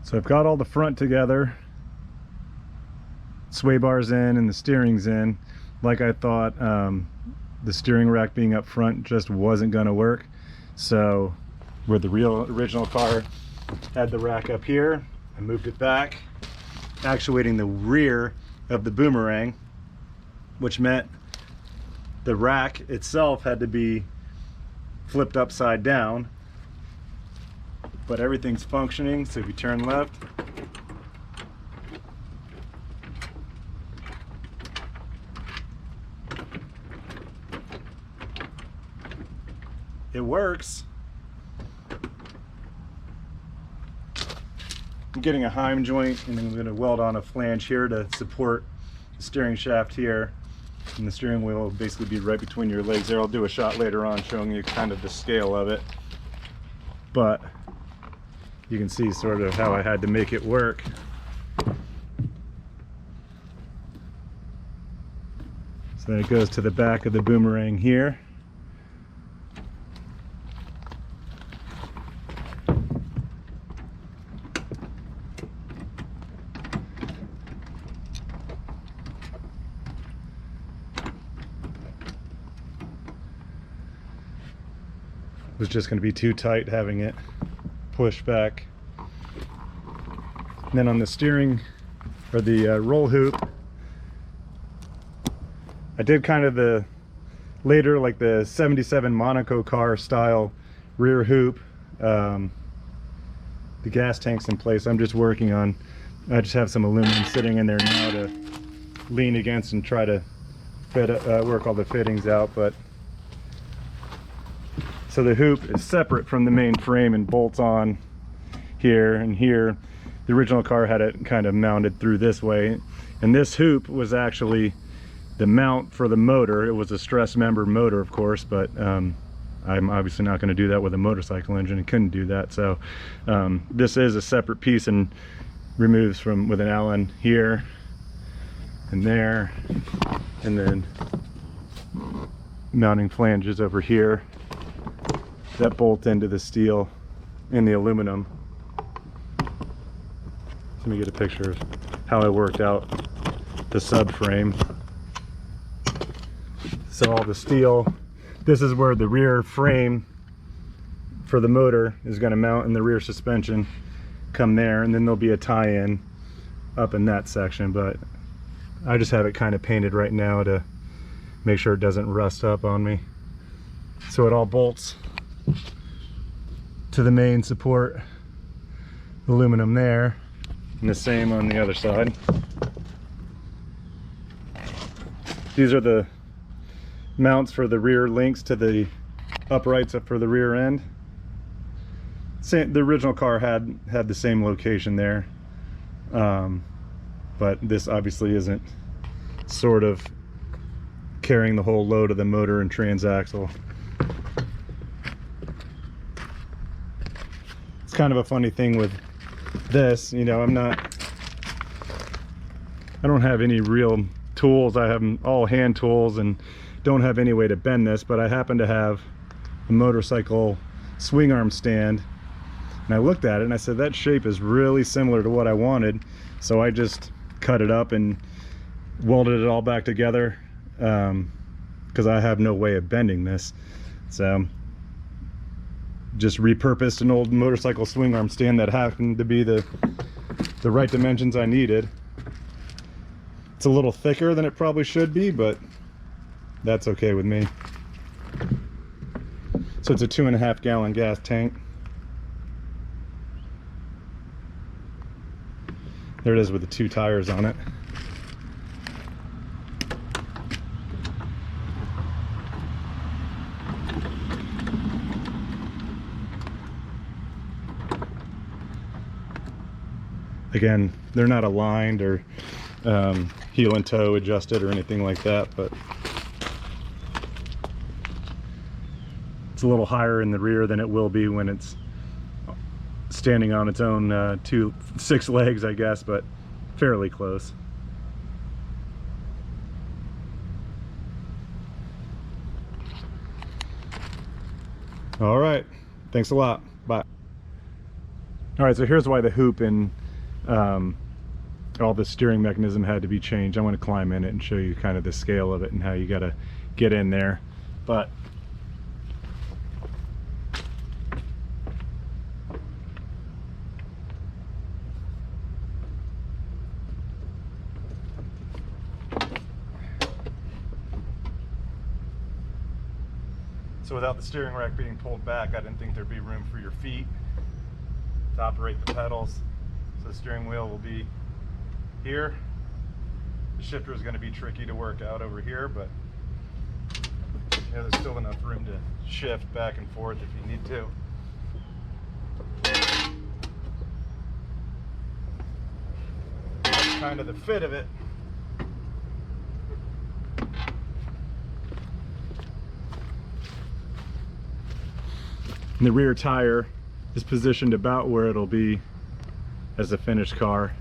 So I've got all the front together, sway bars in and the steering's in. Like I thought, the steering rack being up front just wasn't going to work. So where the original car had the rack up here, I moved it back, actuating the rear of the boomerang, which meant the rack itself had to be flipped upside down, but everything's functioning. So if you turn left, it works. I'm getting a heim joint, and then I'm going to weld on a flange here to support the steering shaft here, and the steering wheel will basically be right between your legs there. I'll do a shot later on showing you kind of the scale of it, but you can see sort of how I had to make it work. So then it goes to the back of the boomerang here. It was just going to be too tight having it push back. And then on the steering, or the roll hoop, I did kind of the later, like the 77 Monaco car style rear hoop. The gas tank's in place. I'm just working on, I just have some aluminum sitting in there now to lean against and try to work all the fittings out. But so the hoop is separate from the main frame and bolts on here and here. The original car had it kind of mounted through this way, and this hoop was actually the mount for the motor. It was a stress member motor, of course, but I'm obviously not going to do that with a motorcycle engine. I couldn't do that. So this is a separate piece and removes from with an Allen here and there, and then mounting flanges over here that bolt into the steel and the aluminum. Let me get a picture of how I worked out the subframe. So all the steel, this is where the rear frame for the motor is going to mount, and the rear suspension come there, and then there'll be a tie-in up in that section. But I just have it kind of painted right now to make sure it doesn't rust up on me. So it all bolts to the main support aluminum there, and the same on the other side. These are the mounts for the rear links to the uprights up for the rear end. The original car had the same location there, but this obviously isn't sort of carrying the whole load of the motor and transaxle. It's kind of a funny thing with this, you know, I don't have any real tools. I have all hand tools and don't have any way to bend this, but I happen to have a motorcycle swing arm stand, and I looked at it and I said, that shape is really similar to what I wanted. So I just cut it up and welded it all back together, because I have no way of bending this. So just repurposed an old motorcycle swing arm stand that happened to be the right dimensions I needed. It's a little thicker than it probably should be, but that's okay with me. So it's a 2.5 gallon gas tank. There it is with the 2 tires on it. Again, they're not aligned or heel and toe adjusted or anything like that, but it's a little higher in the rear than it will be when it's standing on its own 6 legs, I guess, but fairly close. All right, thanks a lot. Bye. All right, so here's why the hoop and all the steering mechanism had to be changed. I want to climb in it and show you kind of the scale of it and how you got to get in there. But so without the steering rack being pulled back, I didn't think there'd be room for your feet to operate the pedals. So the steering wheel will be here. The shifter is going to be tricky to work out over here, but yeah, there's still enough room to shift back and forth if you need to. That's kind of the fit of it. And the rear tire is positioned about where it'll be as a finished car.